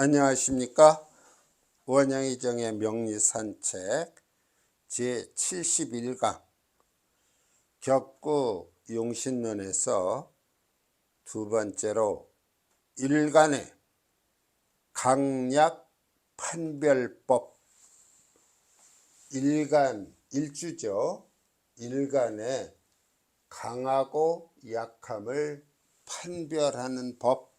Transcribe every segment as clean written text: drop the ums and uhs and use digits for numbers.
안녕하십니까. 원양이정의 명리산책 제71강 격구 용신론에서 두 번째로 일간의 강약 판별법. 일주죠. 일간의 강하고 약함을 판별하는 법에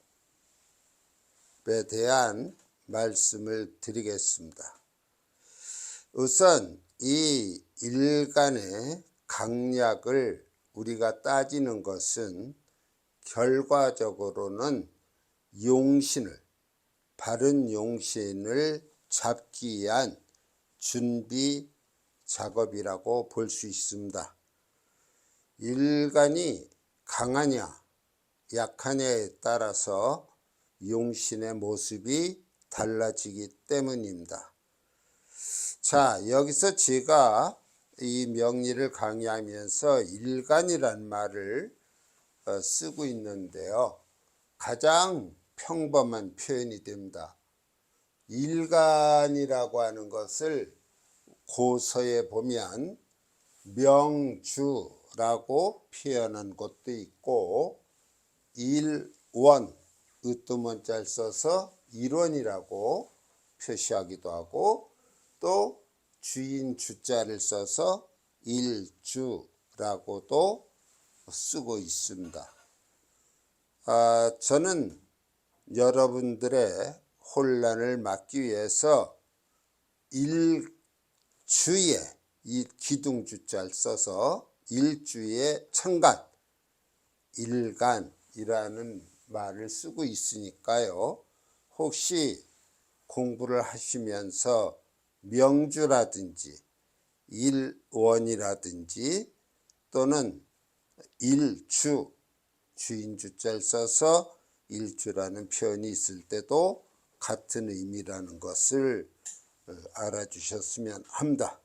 대한 말씀을 드리겠습니다. 우선 이 일간의 강약을 우리가 따지는 것은 결과적으로는 바른 용신을 잡기 위한 준비 작업이라고 볼 수 있습니다. 일간이 강하냐 약하냐에 따라서 용신의 모습이 달라지기 때문입니다. 자, 여기서 제가 이 명리를 강의하면서 일간이란 말을 쓰고 있는데요. 가장 평범한 표현이 됩니다. 일간이라고 하는 것을 고서에 보면 명주라고 표현한 곳도 있고 일원, 으뜸원자를 써서 일원이라고 표시하기도 하고 또 주인 주자를 써서 일주라고도 쓰고 있습니다. 저는 여러분들의 혼란을 막기 위해서 일주에 이 기둥주자를 써서 일주의 천간, 일간이라는 말을 쓰고 있으니까요. 혹시 공부를 하시면서 명주라든지 일원이라든지 또는 일주, 주인주자를 써서 일주라는 표현이 있을 때도 같은 의미라는 것을 알아주셨으면 합니다.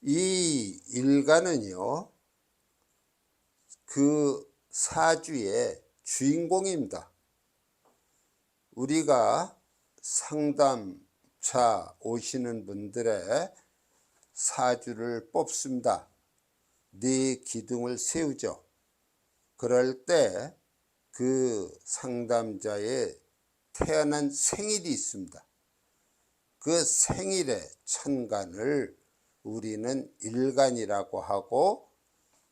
이 일간은요, 그 사주의 주인공입니다. 우리가 상담차 오시는 분들의 사주를 뽑습니다. 네 기둥을 세우죠. 그럴 때 그 상담자의 태어난 생일이 있습니다. 그 생일의 천간을 우리는 일간이라고 하고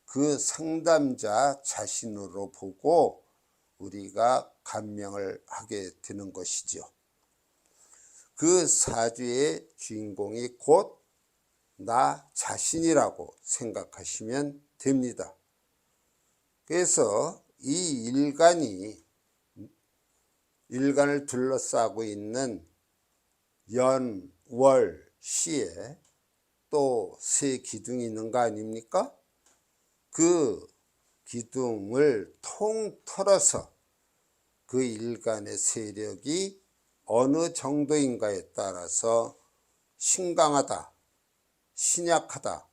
그 상담자 자신으로 보고 우리가 감명을 하게 되는 것이죠. 그 사주의 주인공이 곧 나 자신이라고 생각하시면 됩니다. 그래서 이 일간을 둘러싸고 있는 연, 월, 시에 또 세 기둥이 있는 거 아닙니까? 그 기둥을 통틀어서 그 일간의 세력이 어느 정도인가에 따라서 신강하다, 신약하다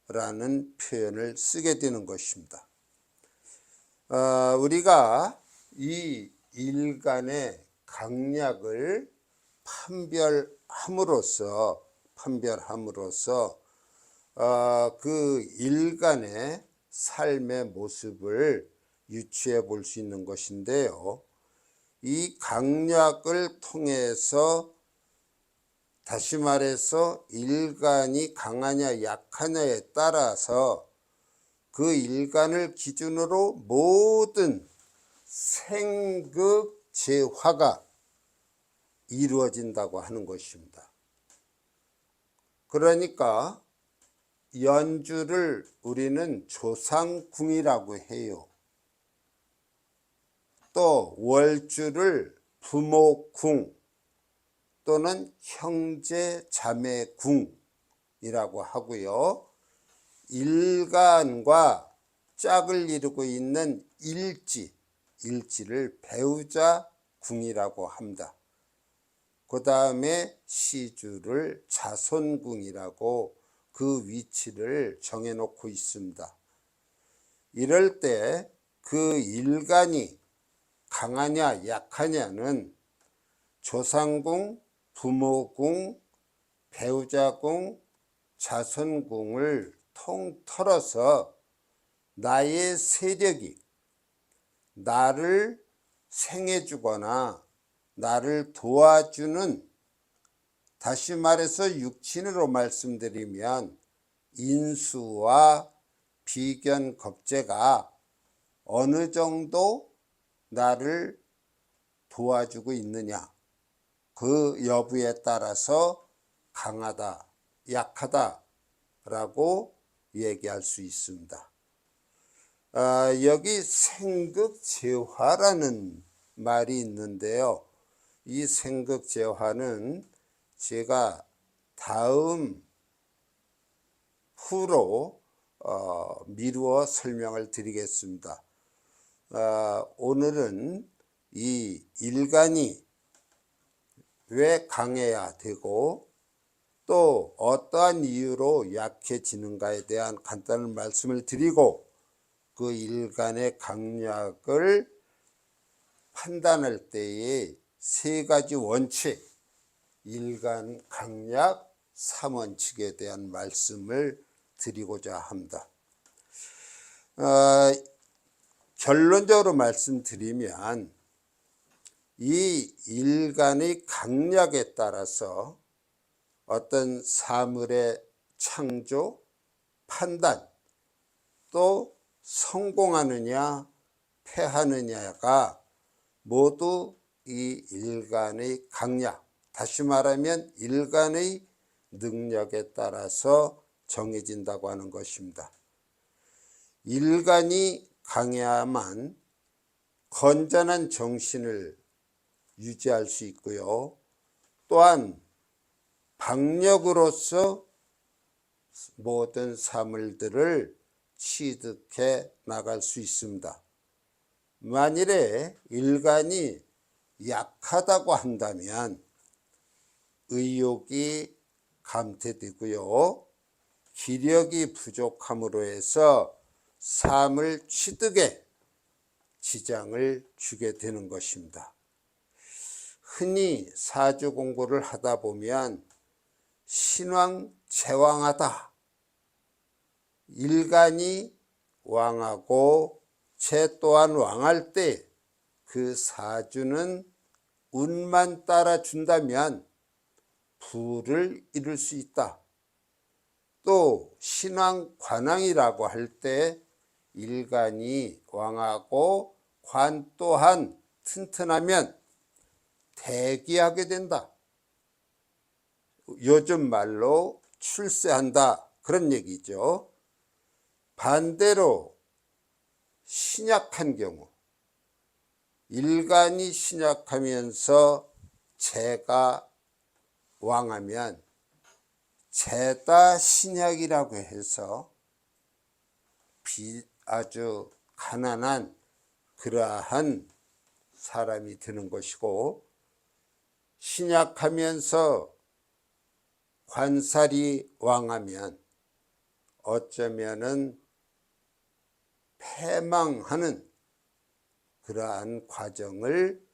라는 표현을 쓰게 되는 것입니다. 우리가 이 일간의 강약을 판별함으로써 그 일간의 삶의 모습을 유추해 볼 수 있는 것인데요. 이 강약을 통해서 다시 말해서 일간이 강하냐 약하냐에 따라서 그 일간을 기준으로 모든 생극 재화가 이루어진다고 하는 것입니다. 그러니까 연주를 우리는 조상궁이라고 해요. 또 월주를 부모궁 또는 형제자매궁이라고 하고요. 일간과 짝을 이루고 있는 일지를 배우자궁이라고 합니다. 그 다음에 시주를 자손궁이라고 그 위치를 정해놓고 있습니다. 이럴 때 그 일간이 강하냐 약하냐는 조상궁, 부모궁, 배우자궁, 자손궁을 통틀어서 나의 세력이 나를 생해주거나 나를 도와주는, 다시 말해서 육친으로 말씀드리면 인수와 비견 겁재가 어느 정도 나를 도와주고 있느냐, 그 여부에 따라서 강하다, 약하다 라고 얘기할 수 있습니다. 여기 생극재화라는 말이 있는데요. 이 생극재화는 제가 다음 후로 미루어 설명을 드리겠습니다. 오늘은 이 일간이 왜 강해야 되고 또 어떠한 이유로 약해지는가에 대한 간단한 말씀을 드리고, 그 일간의 강약을 판단할 때의 세 가지 원칙, 일간 강약 3원칙에 대한 말씀을 드리고자 합니다. 결론적으로 말씀드리면 이 일간의 강약에 따라서 어떤 사물의 창조, 판단, 또 성공하느냐 패하느냐가 모두 이 일간의 강약, 다시 말하면 일간의 능력에 따라서 정해진다고 하는 것입니다. 일간이 강해야만 건전한 정신을 유지할 수 있고요. 또한 박력으로서 모든 사물들을 취득해 나갈 수 있습니다. 만일에 일간이 약하다고 한다면 의욕이 감퇴되고요. 기력이 부족함으로 해서 삶을 취득에 지장을 주게 되는 것입니다. 흔히 사주 공부를 하다 보면 신왕제왕하다, 일간이 왕하고 재 또한 왕할 때 그 사주는 운만 따라준다면 부를 이룰 수 있다. 또 신왕관왕이라고 할 때 일간이 왕하고 관 또한 튼튼하면 대기하게 된다. 요즘 말로 출세한다, 그런 얘기죠. 반대로 신약한 경우, 일간이 신약하면서 재가 왕하면 재다 신약이라고 해서 아주 가난한 그러한 사람이 되는 것이고, 신약하면서 관살이 왕하면 어쩌면은 패망하는 그러한 과정을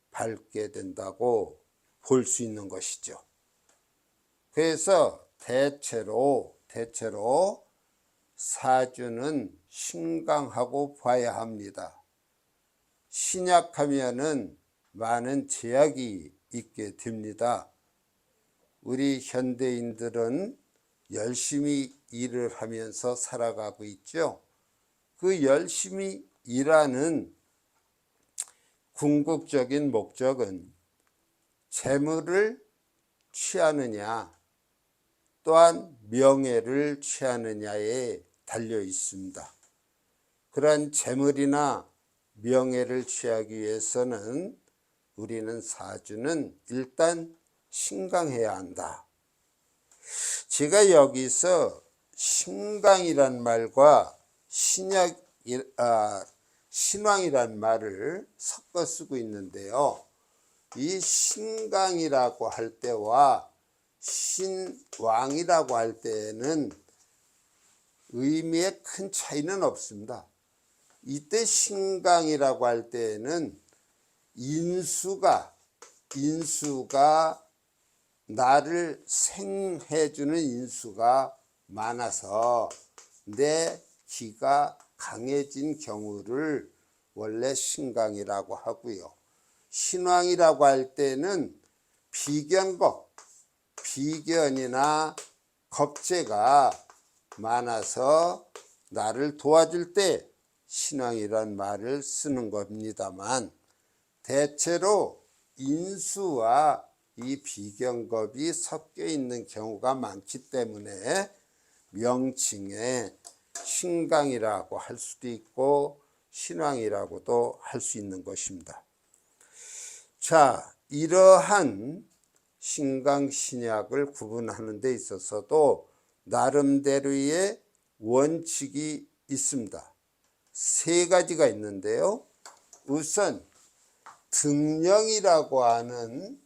밟게 된다고 볼 수 있는 것이죠. 그래서 대체로 사주는 신강하고 봐야 합니다. 신약하면은 많은 제약이 있게 됩니다. 우리 현대인들은 열심히 일을 하면서 살아가고 있죠. 그 열심히 일하는 궁극적인 목적은 재물을 취하느냐, 또한 명예를 취하느냐에 달려 있습니다. 그러한 재물이나 명예를 취하기 위해서는 우리는 사주는 일단 신강해야 한다. 제가 여기서 신강이란 말과 신왕이란 말을 섞어 쓰고 있는데요. 이 신강이라고 할 때와 신왕이라고 할 때는 의미에 큰 차이는 없습니다. 이때 신강이라고 할 때는 인수가 인수가 나를 생해주는 인수가 많아서 내 기가 강해진 경우를 원래 신강이라고 하고요. 신왕이라고 할 때는 비견이나 겁재가 많아서 나를 도와줄 때 신왕이란 말을 쓰는 겁니다만, 대체로 인수와 이 비견겁이 섞여 있는 경우가 많기 때문에 명칭에 신강이라고 할 수도 있고 신왕이라고도 할 수 있는 것입니다. 자, 이러한 신강 신약을 구분하는 데 있어서도 나름대로의 원칙이 있습니다. 세 가지가 있는데요. 우선 득령이라고 하는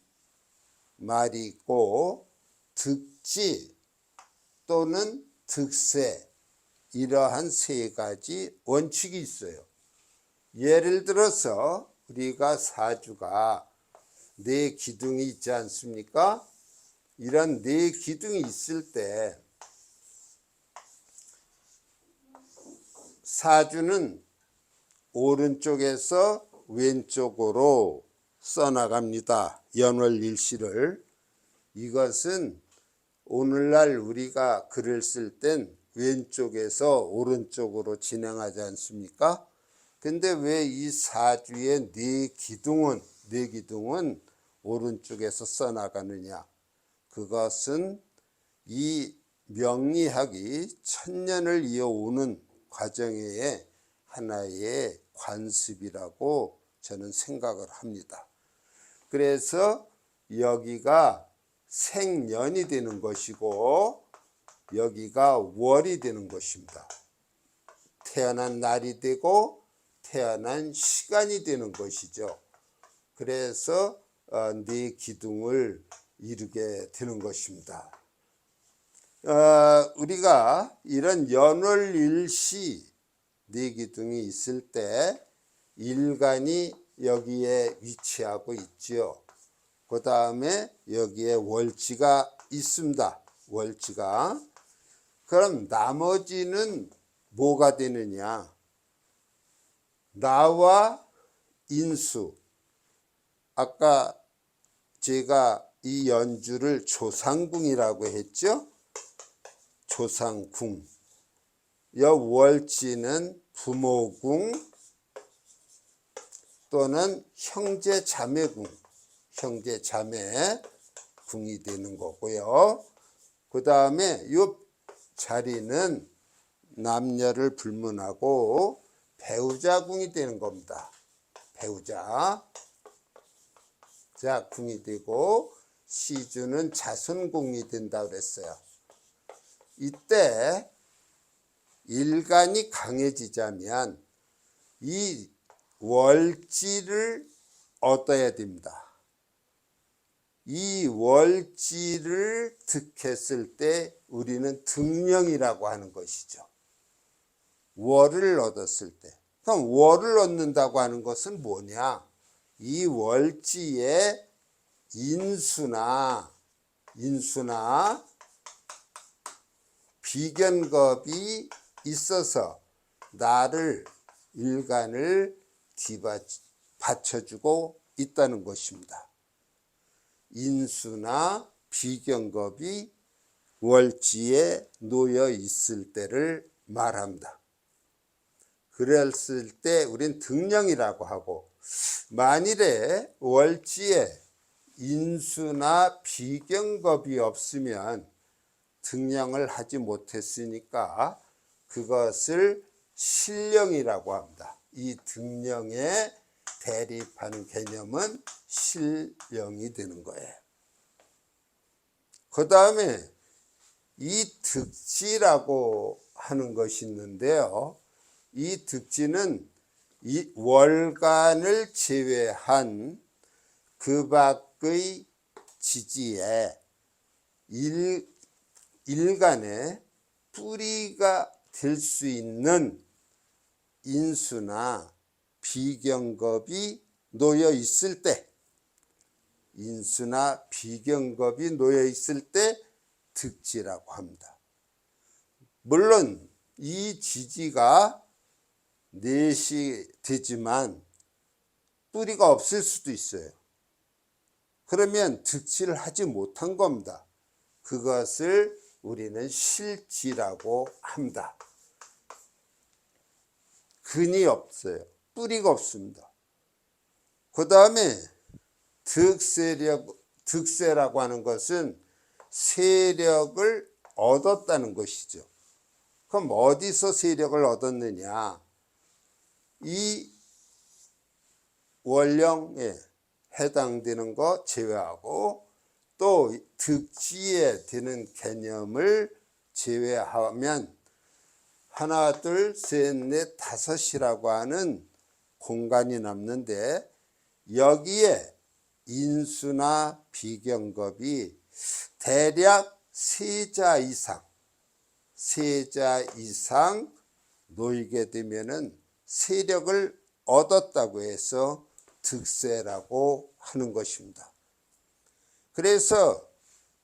말이 있고, 득지 또는 득세, 이러한 세 가지 원칙이 있어요. 예를 들어서 우리가 사주가 네 기둥이 있지 않습니까? 이런 네 기둥이 있을 때 사주는 오른쪽에서 왼쪽으로 써나갑니다. 연월일시를. 이것은 오늘날 우리가 글을 쓸 땐 왼쪽에서 오른쪽으로 진행하지 않습니까? 근데 왜 이 사주의 네 기둥은 오른쪽에서 써나가느냐? 그것은 이 명리학이 천년을 이어오는 과정의 하나의 관습이라고 저는 생각을 합니다. 그래서 여기가 생년이 되는 것이고 여기가 월이 되는 것입니다. 태어난 날이 되고 태어난 시간이 되는 것이죠. 그래서 네 기둥을 이루게 되는 것입니다. 우리가 이런 연월일시 네 기둥이 있을 때 일간이 여기에 위치하고 있죠. 그 다음에 여기에 월지가 있습니다. 월지가. 그럼 나머지는 뭐가 되느냐? 나와 인수. 아까 제가 이 연주를 조상궁이라고 했죠. 조상궁. 여 월지는 부모궁 또는 형제자매궁, 형제자매궁이 되는 거고요. 그 다음에 이 자리는 남녀를 불문하고 배우자궁이 되는 겁니다. 배우자. 자, 궁이 되고 시주는 자손궁이 된다고 그랬어요. 이때 일간이 강해지자면 이 월지를 얻어야 됩니다. 이 월지를 득했을 때 우리는 득령이라고 하는 것이죠. 월을 얻었을 때. 그럼 월을 얻는다고 하는 것은 뭐냐? 이 월지에 인수나 비견겁이 있어서 나를 일간을 받쳐주고 있다는 것입니다. 인수나 비견겁이 월지에 놓여 있을 때를 말합니다. 그랬을 때 우린 득령이라고 하고, 만일에 월지에 인수나 비견겁이 없으면 득령을 하지 못했으니까 그것을 신령이라고 합니다. 이 득령에 대립하는 개념은 신령이 되는 거예요. 그 다음에 이 득지라고 하는 것이 있는데요. 이 득지는 이 월간을 제외한 그 밖의 지지에 일간의 뿌리가 될 수 있는 인수나 비견겁이 놓여 있을 때 인수나 비경겁이 놓여 있을 때 득지라고 합니다. 물론 이 지지가 넷이 되지만 뿌리가 없을 수도 있어요. 그러면 득지를 하지 못한 겁니다. 그것을 우리는 실지라고 합니다. 근이 없어요. 뿌리가 없습니다. 그 다음에 득세라고 하는 것은 세력을 얻었다는 것이죠. 그럼 어디서 세력을 얻었느냐? 이 원령에 해당되는 것 제외하고 또 득지에 드는 개념을 제외하면 하나, 둘, 셋, 넷, 다섯이라고 하는 공간이 남는데 여기에 인수나 비경겁이 대략 세자 이상 놓이게 되면은 세력을 얻었다고 해서 득세라고 하는 것입니다. 그래서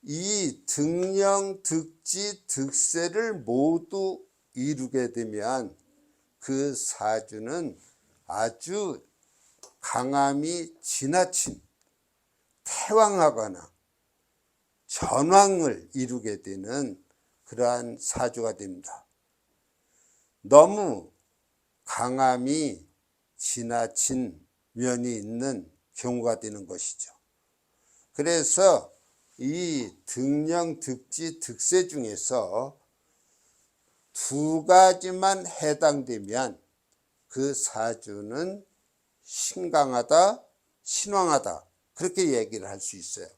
이 득령, 득지, 득세를 모두 이루게 되면 그 사주는 아주 강함이 지나친 태왕하거나 전왕을 이루게 되는 그러한 사주가 됩니다. 너무 강함이 지나친 면이 있는 경우가 되는 것이죠. 그래서 이 득령, 득지, 득세 중에서 두 가지만 해당되면 그 사주는 신강하다, 신왕하다 그렇게 얘기를 할 수 있어요.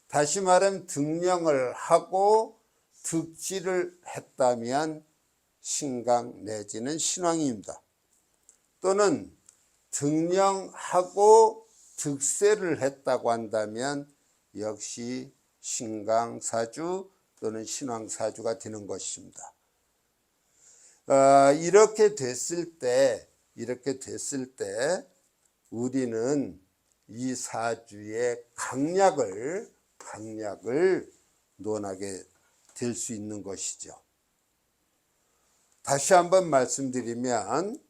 다시 말하면 득령을 하고 득지를 했다면 신강 내지는 신왕입니다. 또는 득령하고 득세를 했다고 한다면 역시 신강사주 또는 신왕사주가 되는 것입니다. 이렇게 됐을 때 우리는 이 사주의 강약을 논하게 될 수 있는 것이죠. 다시 한번 말씀드리면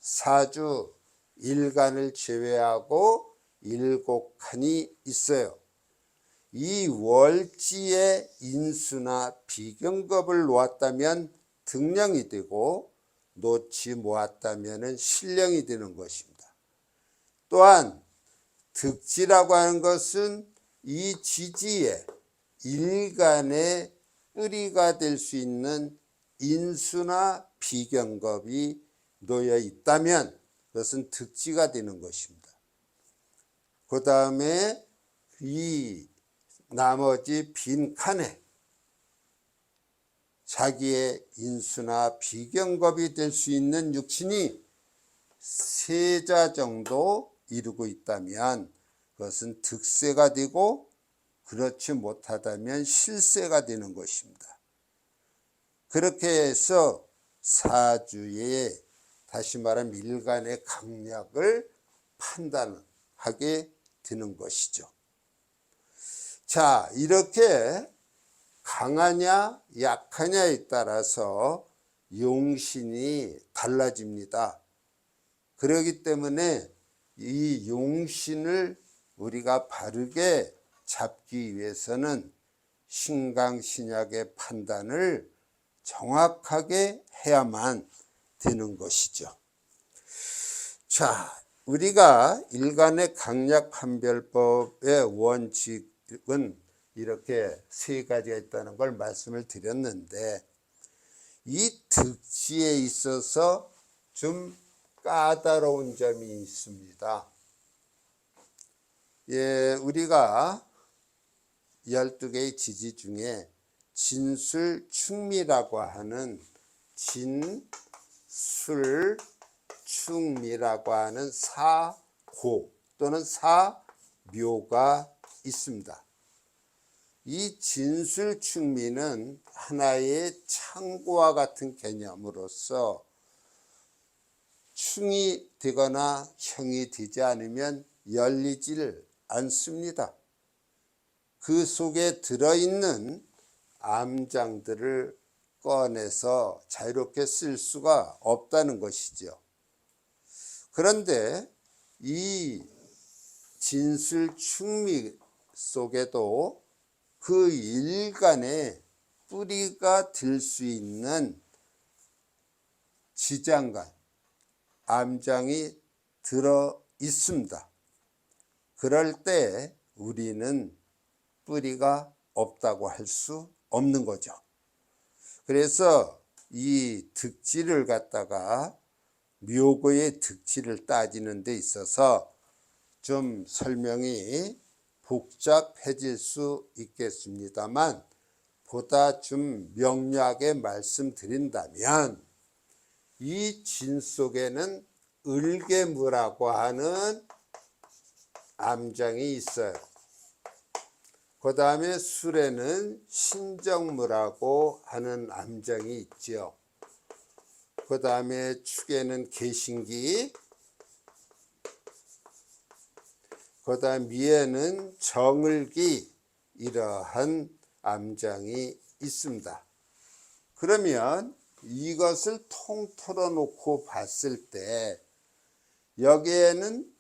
사주 일간을 제외하고 7칸이 있어요. 이 월지에 인수나 비경겁을 놓았다면 득령이 되고 놓지 못했다면 신령이 되는 것입니다. 또한 득지라고 하는 것은 이 지지에 일간의 뿌리가 될 수 있는 인수나 비경겁이 놓여 있다면 그것은 득지가 되는 것입니다. 그 다음에 이 나머지 빈 칸에 자기의 인수나 비경겁이 될 수 있는 육신이 세자 정도 이루고 있다면 그것은 득세가 되고 그렇지 못하다면 실세가 되는 것입니다. 그렇게 해서 사주의 다시 말하면 일간의 강약을 판단하게 되는 것이죠. 자, 이렇게 강하냐 약하냐에 따라서 용신이 달라집니다. 그렇기 때문에 이 용신을 우리가 바르게 잡기 위해서는 신강신약의 판단을 정확하게 해야만 되는 것이죠. 자, 우리가 일간의 강약 판별법의 원칙은 이렇게 세 가지가 있다는 걸 말씀을 드렸는데 이 득지에 있어서 좀 까다로운 점이 있습니다. 우리가 12개의 지지 중에 진술충미라고 하는 진술충미라고 하는 사고 또는 사묘가 있습니다. 이 진술충미는 하나의 창고와 같은 개념으로서 충이 되거나 형이 되지 않으면 열리질 않습니다. 그 속에 들어있는 암장들을 꺼내서 자유롭게 쓸 수가 없다는 것이죠. 그런데 이 진술충미 속에도 그 일간에 뿌리가 될 수 있는 지장간, 암장이 들어 있습니다. 그럴 때 우리는 뿌리가 없다고 할 수 없는 거죠. 그래서 이 득지를 갖다가 묘고의 득지를 따지는 데 있어서 좀 설명이 복잡해질 수 있겠습니다만 보다 좀 명료하게 말씀드린다면 이 진 속에는 을개무라고 하는 암장이 있어요. 그 다음에 술에는 신정무라고 하는 암장이 있죠. 그 다음에 축에는 개신기, 그 다음 미에는 정을기, 이러한 암장이 있습니다. 그러면 이것을 통틀어 놓고 봤을 때 여기에는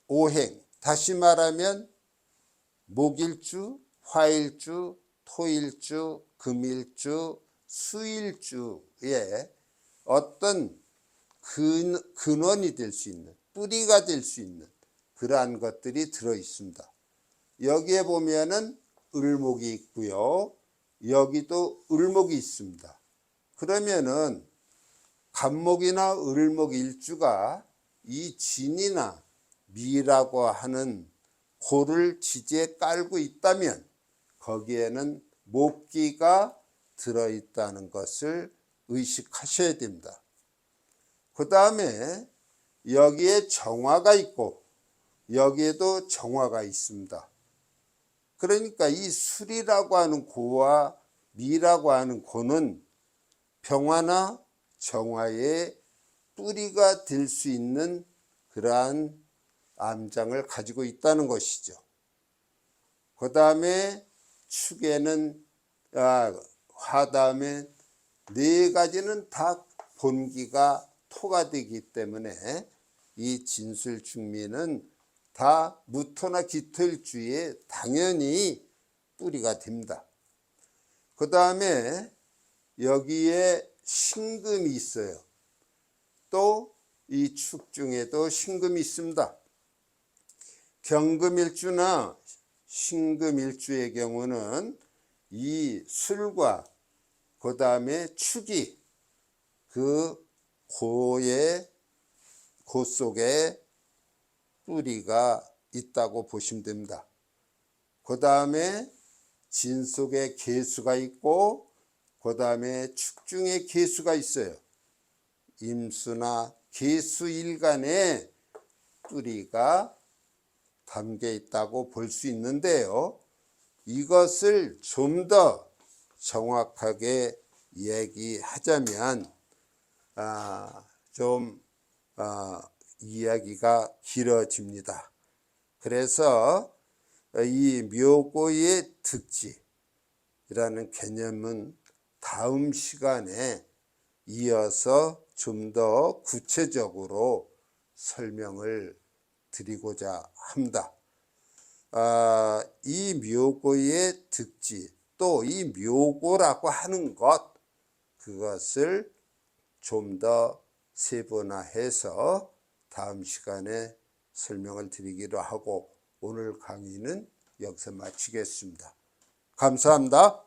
오행, 다시 말하면 목일주, 화일주, 토일주, 금일주, 수일주의 어떤 근원이 될 수 있는, 뿌리가 될 수 있는 그러한 것들이 들어 있습니다. 여기에 보면은 을목이 있고요. 여기도 을목이 있습니다. 그러면은 간목이나 을목 일주가 이 진이나 미라고 하는 고를 지지에 깔고 있다면 거기에는 목기가 들어있다는 것을 의식하셔야 됩니다. 그 다음에 여기에 정화가 있고 여기에도 정화가 있습니다. 그러니까 이 술이라고 하는 고와 미라고 하는 고는 병화나 정화의 뿌리가 될 수 있는 그러한 암장을 가지고 있다는 것이죠. 그 다음에 축에는 화 다음에 네 가지는 다 본기가 토가 되기 때문에 이 진술충미는 다 무토나 기토일주에 당연히 뿌리가 됩니다. 그 다음에 여기에 신금이 있어요. 또 이 축 중에도 신금이 있습니다. 경금일주나 신금일주의 경우는 이 술과 그 다음에 축이 그 고 속에 뿌리가 있다고 보시면 됩니다. 그 다음에 진 속에 개수가 있고 그 다음에 축 중에 개수가 있어요. 임수나 개수일간에 뿌리가 담겨 있다고 볼 수 있는데요. 이것을 좀 더 정확하게 얘기하자면 이야기가 길어집니다. 그래서 이 묘고의 득지라는 개념은 다음 시간에 이어서 좀 더 구체적으로 설명을 드리고자 합니다. 이 묘고의 득지, 또 이 묘고라고 하는 것, 그것을 좀 더 세분화해서 다음 시간에 설명을 드리기로 하고 오늘 강의는 여기서 마치겠습니다. 감사합니다.